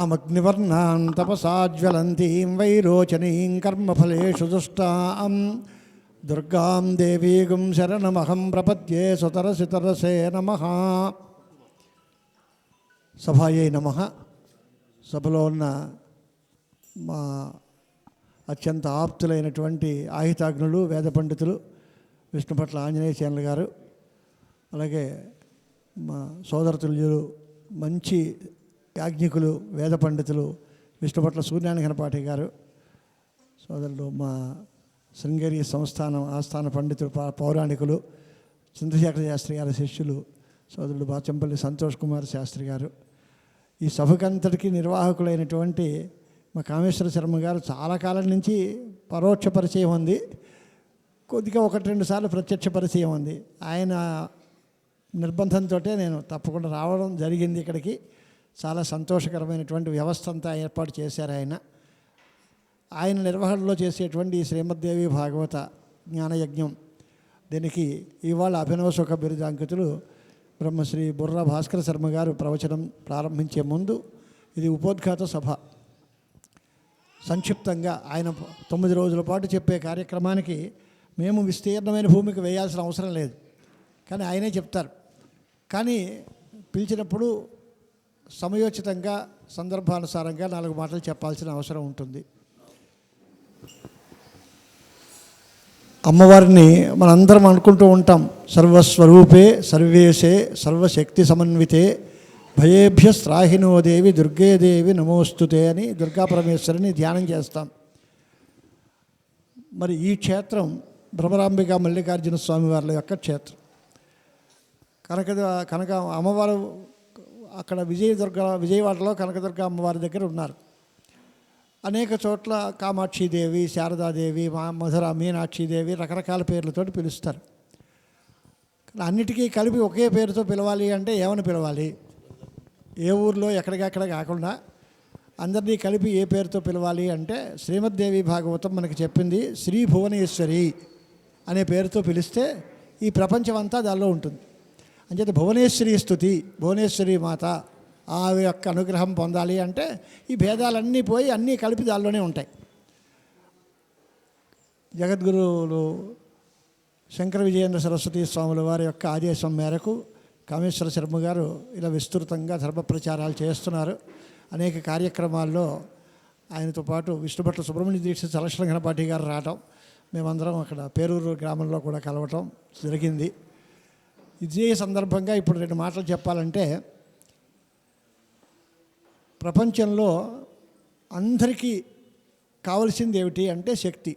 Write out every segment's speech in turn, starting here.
అమగ్నివర్ణాం తపసాజ్వలంతీం వైరోచనీం కర్మఫలేషు దుష్టాం దుర్గాం దేవీగుం శరణమహం ప్రపద్యే సుతరసితరసే నమః. సభాయై నమః. సభలో ఉన్న మా అత్యంత ఆప్తులైనటువంటి ఆహితాగ్నులు, వేద పండితులు విష్ణుపట్ల ఆంజనేయ సేనల గారు, అలాగే మా సోదరతుల్యులు, మంచి యాజ్ఞికులు, వేద పండితులు విష్ణుపట్ల సూర్యనారాయణ ఘనపాటి గారు, సోదరులు మా శృంగేరి సంస్థానం ఆస్థాన పండితులు, పౌరాణికులు చంద్రశేఖర శాస్త్రి గారి శిష్యులు సోదరుడు బాచంపల్లి సంతోష్ కుమార్ శాస్త్రి గారు, ఈ సభకంతటికి నిర్వాహకులైనటువంటి మా కామేశ్వర శర్మ గారు చాలా కాలం నుంచి పరోక్ష పరిచయం ఉంది, కొద్దిగా 1-2 సార్లు ప్రత్యక్ష పరిచయం ఉంది. ఆయన నిర్బంధంతో నేను తప్పకుండా రావడం జరిగింది ఇక్కడికి. చాలా సంతోషకరమైనటువంటి వ్యవస్థ అంతా ఏర్పాటు చేశారు ఆయన నిర్వహణలో చేసేటువంటి శ్రీమద్దేవి భాగవత జ్ఞానయజ్ఞం. దీనికి ఇవాళ అభినవ సుఖ బిరుదాంకితులు బ్రహ్మశ్రీ బుర్ర భాస్కర శర్మ గారు ప్రవచనం ప్రారంభించే ముందు ఇది ఉపోద్ఘాత సభ. సంక్షిప్తంగా ఆయన 9 రోజుల పాటు చెప్పే కార్యక్రమానికి మేము విస్తీర్ణమైన భూమిక వేయాల్సిన అవసరం లేదు, కానీ ఆయనే చెప్తారు. కానీ పిలిచినప్పుడు సమయోచితంగా సందర్భానుసారంగా 4 మాటలు చెప్పాల్సిన అవసరం ఉంటుంది. అమ్మవారిని మనందరం అనుకుంటూ ఉంటాం, సర్వస్వరూపే సర్వేశే సర్వశక్తి సమన్వితే భయేభ్యస్త్రాహినో దేవి దుర్గేదేవి నమోస్తుతే అని దుర్గా పరమేశ్వరిని ధ్యానం చేస్తాం. మరి ఈ క్షేత్రం భ్రమరాంబిక మల్లికార్జున స్వామి వారి యొక్క క్షేత్రం. కనక అమ్మవారు అక్కడ విజయవాడలో కనకదుర్గ అమ్మవారి దగ్గర ఉన్నారు. అనేక చోట్ల కామాక్షిదేవి, శారదాదేవి, మధుర మీనాక్షిదేవి రకరకాల పేర్లతోటి పిలుస్తారు. అన్నిటికీ కలిపి ఒకే పేరుతో పిలవాలి అంటే ఏమని పిలవాలి? ఏ ఊర్లో ఎక్కడికక్కడ కాకుండా అందరినీ కలిపి ఏ పేరుతో పిలవాలి అంటే శ్రీమద్దేవి భాగవతం మనకి చెప్పింది శ్రీ భువనేశ్వరి అనే పేరుతో పిలిస్తే ఈ ప్రపంచం అంతా దానిలో ఉంటుంది. అంచేత భువనేశ్వరి స్తుతి, భువనేశ్వరి మాత ఆమె యొక్క అనుగ్రహం పొందాలి అంటే ఈ భేదాలన్నీ పోయి అన్నీ కలిపి దానిలోనే ఉంటాయి. జగద్గురువులు శంకర విజయేంద్ర సరస్వతి స్వాముల వారి యొక్క ఆదేశం మేరకు కామేశ్వర శర్మ గారు ఇలా విస్తృతంగా ధర్మ ప్రచారాలు చేస్తున్నారు. అనేక కార్యక్రమాల్లో ఆయనతో పాటు విష్ణుపట్ల సుబ్రహ్మణ్య దీక్ష చలక్షణ ఘనపాటి గారు రావటం, మేమందరం అక్కడ పేరూరు గ్రామంలో కూడా కలవటం జరిగింది. ఇదే సందర్భంగా ఇప్పుడు 2 మాటలు చెప్పాలంటే, ప్రపంచంలో అందరికీ కావలసింది ఏమిటి అంటే శక్తి.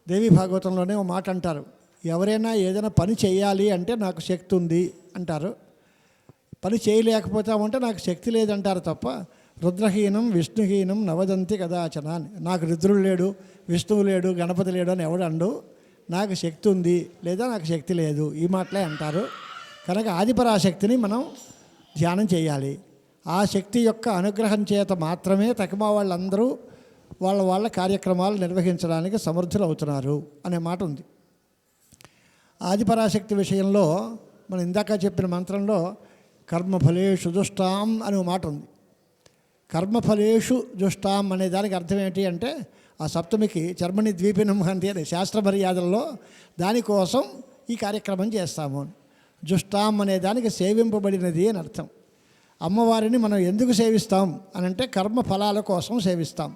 దేవి భాగవతంలోనే ఒక మాట అంటారు, ఎవరైనా ఏదైనా పని చేయాలి అంటే నాకు శక్తి ఉంది అంటారు, పని చేయలేకపోతామంటే నాకు శక్తి లేదంటారు తప్ప రుద్రహీనం విష్ణుహీనం నవదంతి కదాచన అని. నాకు రుద్రుడు లేడు, విష్ణువు లేడు, గణపతి లేడు అని ఎవడు అండు, నాకు శక్తి ఉంది లేదా నాకు శక్తి లేదు, ఈ మాటలే అంటారు. కనుక ఆదిపరాశక్తిని మనం ధ్యానం చేయాలి. ఆ శక్తి యొక్క అనుగ్రహం చేత మాత్రమే తకిమా వాళ్ళందరూ వాళ్ళ కార్యక్రమాలు నిర్వహించడానికి సమర్థులు అవుతున్నారు అనే మాట ఉంది. ఆదిపరాశక్తి విషయంలో మనం ఇందాక చెప్పిన మంత్రంలో కర్మఫలేషు దుష్టాం అనే మాట ఉంది. కర్మఫలేషు దుష్టాం అనే దానికి అర్థం ఏంటి అంటే ఆ సప్తమికి చర్మణి ద్వీపినం హంతి అనే శాస్త్ర మర్యాదల్లో దానికోసం ఈ కార్యక్రమం చేస్తాము. జుష్టాం అనే దానికి సేవింపబడినది అని అర్థం. అమ్మవారిని మనం ఎందుకు సేవిస్తాం అని అంటే కర్మ ఫలాల కోసం సేవిస్తాం.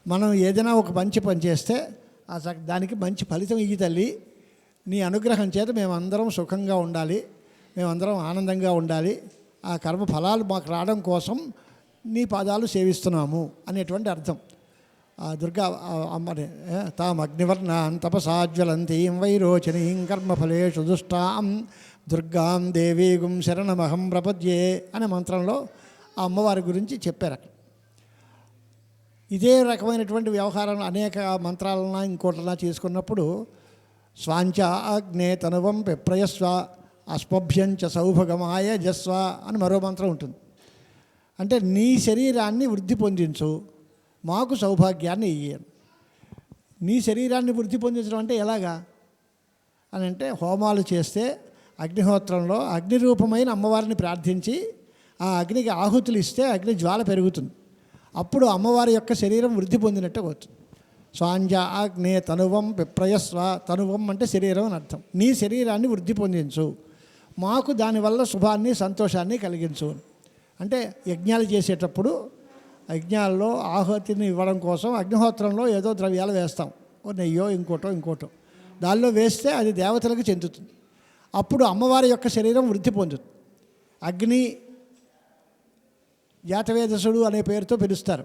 మనం ఏదైనా ఒక మంచి పని చేస్తే దానికి మంచి ఫలితం ఇయ్యి తల్లి, నీ అనుగ్రహం చేత మేమందరం సుఖంగా ఉండాలి, మేమందరం ఆనందంగా ఉండాలి, ఆ కర్మ ఫలాలు మాకు రావడం కోసం నీ పాదాలు సేవిస్తున్నాము అనేటువంటి అర్థం. దుర్గా అమ్మని తాం అగ్నివర్ణాం తపసాజ్వలంతీం వైరోచనీం కర్మఫలేషు దుష్టాం దుర్గాం దేవీగుం శరణమహం ప్రపద్యే అనే మంత్రంలో ఆ అమ్మవారి గురించి చెప్పారు. ఇదే రకమైనటువంటి వ్యవహారం అనేక మంత్రాలన్నా ఇంకోట్లన్నా చేసుకున్నప్పుడు స్వాంచ అగ్నే తనువం పిప్రయస్వ అస్మభ్యంచ సౌభగమాయ జస్వ అని మరో మంత్రం ఉంటుంది. అంటే నీ శరీరాన్ని వృద్ధి పొందించు, మాకు సౌభాగ్యాన్ని ఇయ్యను. నీ శరీరాన్ని వృద్ధి పొందించడం అంటే ఎలాగా అని అంటే హోమాలు చేస్తే అగ్నిహోత్రంలో అగ్నిరూపమైన అమ్మవారిని ప్రార్థించి ఆ అగ్నికి ఆహుతులు ఇస్తే అగ్ని జ్వాల పెరుగుతుంది. అప్పుడు అమ్మవారి యొక్క శరీరం వృద్ధి పొందినట్టు అవుతుంది. స్వాంజ ఆగ్నే తనువం విప్రయస్వ. తనువం అంటే శరీరం అని అర్థం. నీ శరీరాన్ని వృద్ధి పొందించు, మాకు దానివల్ల శుభాన్ని సంతోషాన్ని కలిగించు. అంటే యజ్ఞాలు చేసేటప్పుడు యజ్ఞాల్లో ఆహుతిని ఇవ్వడం కోసం అగ్నిహోత్రంలో ఏదో ద్రవ్యాలు వేస్తాం, ఓ నెయ్యో ఇంకోటో దానిలో వేస్తే అది దేవతలకు చెందుతుంది. అప్పుడు అమ్మవారి యొక్క శరీరం వృద్ధి పొందుతుంది. అగ్ని జాతవేదసుడు అనే పేరుతో పిలుస్తారు.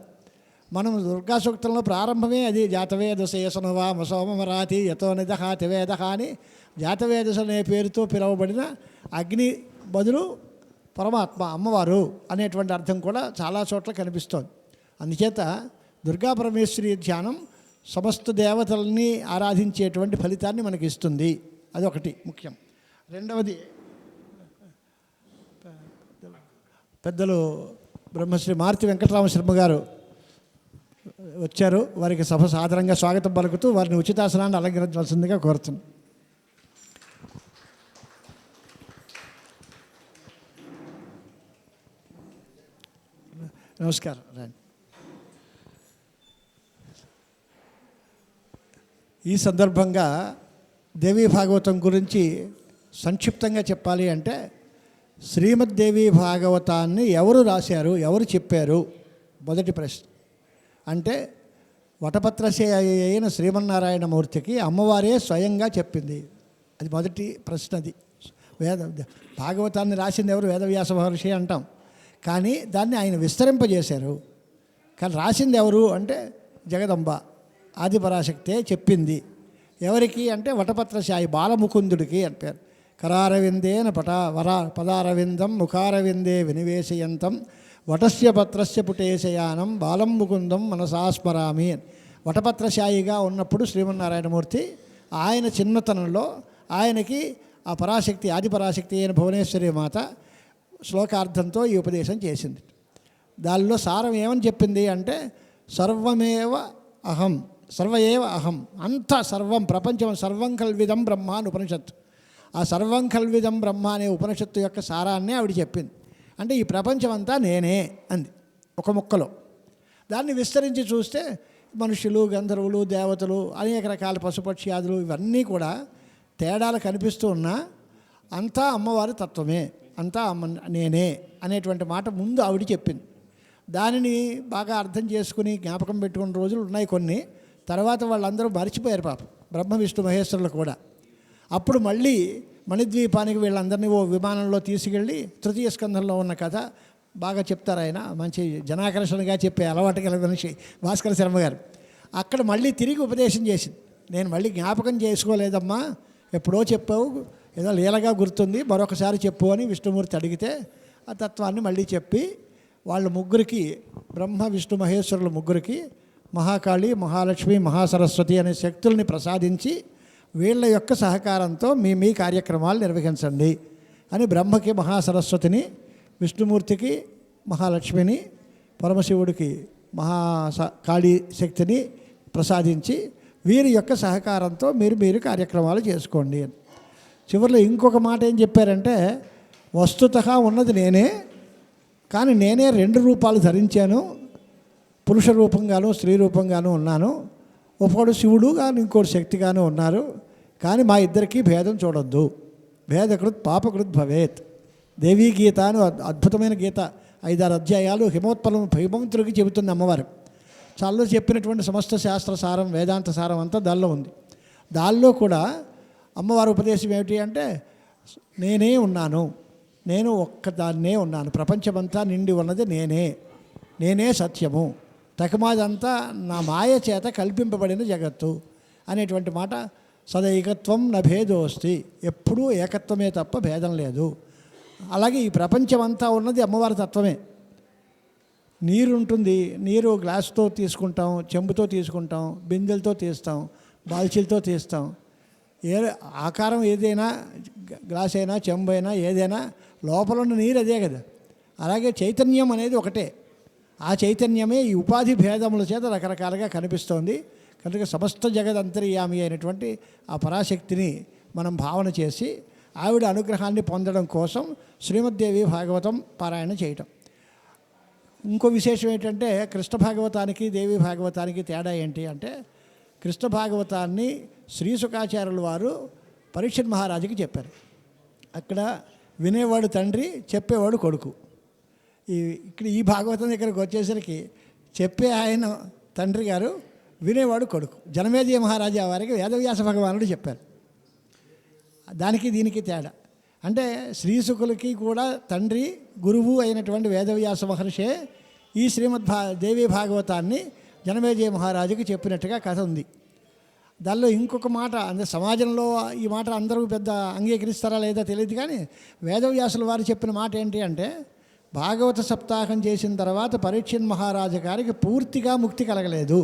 మనం దుర్గా సూక్తంలో ప్రారంభమే అది. జాతవేదశేషనువా మసోమరాతి యతో నిదహాతి వేదహ అని జాతవేదశ అనే పేరుతో పిలువబడిన అగ్ని బదులు పరమాత్మ అమ్మవారు అనేటువంటి అర్థం కూడా చాలా చోట్ల కనిపిస్తోంది. అందుచేత దుర్గా పరమేశ్వరి ధ్యానం సమస్త దేవతల్ని ఆరాధించేటువంటి ఫలితాన్ని మనకి ఇస్తుంది. అదొకటి ముఖ్యం. రెండవది, పెద్దలు బ్రహ్మశ్రీ మారుతి వెంకటరామశర్మ గారు వచ్చారు. వారికి సభ సాదరంగా స్వాగతం పలుకుతూ వారిని ఉచితాసనాన్ని అలంకరించవలసిందిగా కోరుతున్నాను. నమస్కారం. రండి. ఈ సందర్భంగా దేవీ భాగవతం గురించి సంక్షిప్తంగా చెప్పాలి అంటే, శ్రీమద్ దేవీ భాగవతాన్ని ఎవరు రాశారు, ఎవరు చెప్పారు? మొదటి ప్రశ్న. అంటే వటపత్రశేయ అయిన శ్రీమన్నారాయణమూర్తికి అమ్మవారే స్వయంగా చెప్పింది. అది మొదటి ప్రశ్న. అది భాగవతాన్ని రాసింది ఎవరు? వేదవ్యాస మహర్షి అంటాం, కానీ దాన్ని ఆయన విస్తరింపజేశారు. కానీ రాసింది ఎవరు అంటే జగదంబ ఆదిపరాశక్తే చెప్పింది. ఎవరికి అంటే వటపత్రశాయి బాలముకుందుడికి అని పేరు. కరారవిందేన పదారవిందం ముఖారవిందే వినివేశయంతం వటస్య పత్రస్య పుటేశయానం బాలం ముకుందం మనసాస్మరామి అని. వటపత్రశాయిగా ఉన్నప్పుడు శ్రీమన్నారాయణమూర్తి ఆయన చిన్నతనంలో ఆయనకి ఆ పరాశక్తి ఆదిపరాశక్తి అయిన భువనేశ్వరి మాత శ్లోకార్థంతో ఈ ఉపదేశం చేసింది. దానిలో సారం ఏమని చెప్పింది అంటే, సర్వమేవ అహం, సర్వయేవ అహం, అంతా సర్వం, ప్రపంచం సర్వం కల్విదం బ్రహ్మ అని ఉపనిషత్తు. ఆ సర్వం కల్విదం బ్రహ్మ అనే ఉపనిషత్తు యొక్క సారాన్నే ఆవిడ చెప్పింది. అంటే ఈ ప్రపంచం అంతా నేనే అంది ఒక ముక్కలో. దాన్ని విస్తరించి చూస్తే మనుషులు, గంధర్వులు, దేవతలు, అనేక రకాల పశుపక్ష్యాదులు ఇవన్నీ కూడా తేడాలు కనిపిస్తూ ఉన్నా అంతా అమ్మవారి తత్వమే, అంతా నేనే అనేటువంటి మాట ముందు ఆవిడ చెప్పింది. దానిని బాగా అర్థం చేసుకుని జ్ఞాపకం పెట్టుకున్న రోజులు ఉన్నాయి కొన్ని. తర్వాత వాళ్ళందరూ మరిచిపోయారు పాపం, బ్రహ్మ విష్ణు మహేశ్వరులు కూడా. అప్పుడు మళ్ళీ మణిద్వీపానికి వీళ్ళందరినీ ఓ విమానంలో తీసుకెళ్ళి తృతీయ స్కంధంలో ఉన్న కథ బాగా చెప్తారు ఆయన. మంచి జనాకర్షణగా చెప్పే అలవాటు గల మనిషి భాస్కర శర్మ గారు. అక్కడ మళ్ళీ తిరిగి ఉపదేశం చేసింది. నేను మళ్ళీ జ్ఞాపకం చేసుకోలేదమ్మా, ఎప్పుడో చెప్పావు, ఏదో లీలగా గుర్తుంది, మరొకసారి చెప్పు అని విష్ణుమూర్తి అడిగితే ఆ తత్వాన్ని మళ్ళీ చెప్పి వాళ్ళ ముగ్గురికి, బ్రహ్మ విష్ణు మహేశ్వరుల ముగ్గురికి మహాకాళి, మహాలక్ష్మి, మహాసరస్వతి అనే శక్తుల్ని ప్రసాదించి వీళ్ళ యొక్క సహకారంతో మీ కార్యక్రమాలు నిర్వహించండి అని బ్రహ్మకి మహాసరస్వతిని, విష్ణుమూర్తికి మహాలక్ష్మిని, పరమశివుడికి కాళీ శక్తిని ప్రసాదించి వీరి యొక్క సహకారంతో మీరు కార్యక్రమాలు చేసుకోండి అని. చివరిలో ఇంకొక మాట ఏం చెప్పారంటే, వస్తుతః ఉన్నది నేనే, కానీ నేనే రెండు రూపాలు ధరించాను, పురుష రూపంగాను స్త్రీ రూపంగాను ఉన్నాను. ఒకడు శివుడు కానీ ఇంకోటి శక్తిగాను ఉన్నారు, కానీ మా ఇద్దరికీ భేదం చూడొద్దు. భేదకృత్ పాపకృత్ భవేత్. దేవీ గీత అని అద్భుతమైన గీత, 5-6 అధ్యాయాలు హిమవంతుడికి చెబుతుంది అమ్మవారు. చాలా చెప్పినటువంటి సమస్త శాస్త్ర సారం, వేదాంత సారం అంతా దానిలో ఉంది. దానిలో కూడా అమ్మవారి ఉపదేశం ఏమిటి అంటే, నేనే ఉన్నాను, నేను ఒక్కదాన్నే ఉన్నాను, ప్రపంచమంతా నిండి ఉన్నది నేనే సత్యము, తకమాదంతా నా మాయ చేత కల్పింపబడిన జగత్తు అనేటువంటి మాట. సదైకత్వం న భేదోస్తి, ఎప్పుడూ ఏకత్వమే తప్ప భేదం లేదు. అలాగే ఈ ప్రపంచమంతా ఉన్నది అమ్మవారి తత్వమే. నీరు ఉంటుంది, నీరు గ్లాసుతో తీసుకుంటాం, చెంబుతో తీసుకుంటాం, బిందెలతో తీస్తాం, బాల్చీలతో తీస్తాం. ఆకారం ఏదైనా, గ్లాస్ అయినా చెంబు అయినా ఏదైనా లోపల ఉన్న నీరు అదే కదా. అలాగే చైతన్యం అనేది ఒకటే. ఆ చైతన్యమే ఈ ఉపాధి భేదముల చేత రకరకాలుగా కనిపిస్తోంది. కనుక సమస్త జగదంతర్యామి అయినటువంటి ఆ పరాశక్తిని మనం భావన చేసి ఆవిడ అనుగ్రహాన్ని పొందడం కోసం శ్రీమద్దేవి భాగవతం పారాయణ చేయటం. ఇంకో విశేషం ఏంటంటే కృష్ణ భాగవతానికి దేవి భాగవతానికి తేడా ఏంటి అంటే, కృష్ణ భాగవతాన్ని శ్రీ శుకాచార్యుల వారు పరీక్షిత్ మహారాజుకి చెప్పారు. అక్కడ వినేవాడు తండ్రి, చెప్పేవాడు కొడుకు. ఇక్కడ ఈ భాగవతం దగ్గరకు వచ్చేసరికి చెప్పే ఆయన తండ్రి గారు, వినేవాడు కొడుకు. జనమేజయ మహారాజా వారికి వేదవ్యాస భగవానుడు చెప్పారు. దానికి దీనికి తేడా అంటే శ్రీశుకులకి కూడా తండ్రి గురువు అయినటువంటి వేదవ్యాస మహర్షే ఈ దేవీ భాగవతాన్ని జనమేజయ మహారాజుకి చెప్పినట్టుగా కథ ఉంది. దానిలో ఇంకొక మాట, అంటే సమాజంలో ఈ మాట అందరూ పెద్ద అంగీకరిస్తారా లేదా తెలియదు, కానీ వేదవ్యాసుల వారు చెప్పిన మాట ఏంటి అంటే, భాగవత సప్తాహం చేసిన తర్వాత పరీక్షిత్ మహారాజు గారికి పూర్తిగా ముక్తి కలగలేదు.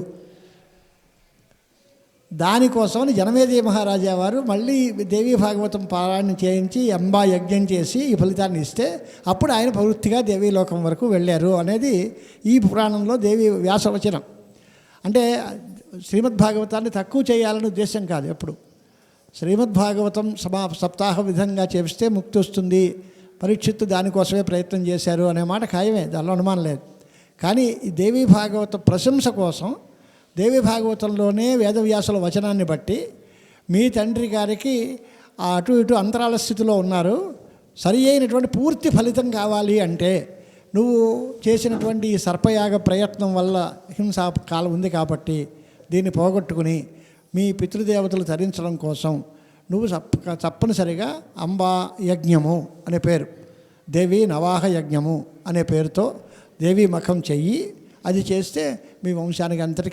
దానికోసమని జనమేజయ మహారాజా వారు మళ్ళీ దేవీ భాగవతం పారాయణ చేయించి అంబా యజ్ఞం చేసి ఈ ఫలితాన్ని ఇస్తే అప్పుడు ఆయన పూర్తిగా దేవీలోకం వరకు వెళ్ళారు అనేది ఈ పురాణంలో దేవి వ్యాసవచనం. అంటే శ్రీమద్భాగవతాన్ని తక్కువ చేయాలనే ఉద్దేశం కాదు. ఎప్పుడు శ్రీమద్భాగవతం సప్తాహ విధంగా చేస్తే ముక్తి వస్తుంది, పరీక్షిత్తు దానికోసమే ప్రయత్నం చేశారు అనే మాట ఖాయమే, దానిలో అనుమానం లేదు. కానీ ఈ దేవీ భాగవత ప్రశంస కోసం దేవీ భాగవతంలోనే వేదవ్యాసుల వచనాన్ని బట్టి మీ తండ్రి గారికి అటు ఇటు అంతరాల స్థితిలో ఉన్నారు, సరి అయినటువంటి పూర్తి ఫలితం కావాలి అంటే నువ్వు చేసినటువంటి ఈ సర్పయాగ ప్రయత్నం వల్ల హింసా కాలం ఉంది కాబట్టి దీన్ని పోగొట్టుకుని మీ పితృదేవతలు తరించడం కోసం నువ్వు తప్పనిసరిగా అంబా యజ్ఞము అనే పేరు, దేవి నవాహ యజ్ఞము అనే పేరుతో దేవీ మఖం చెయ్యి. అది చేస్తే మీ వంశానికి అంతటికీ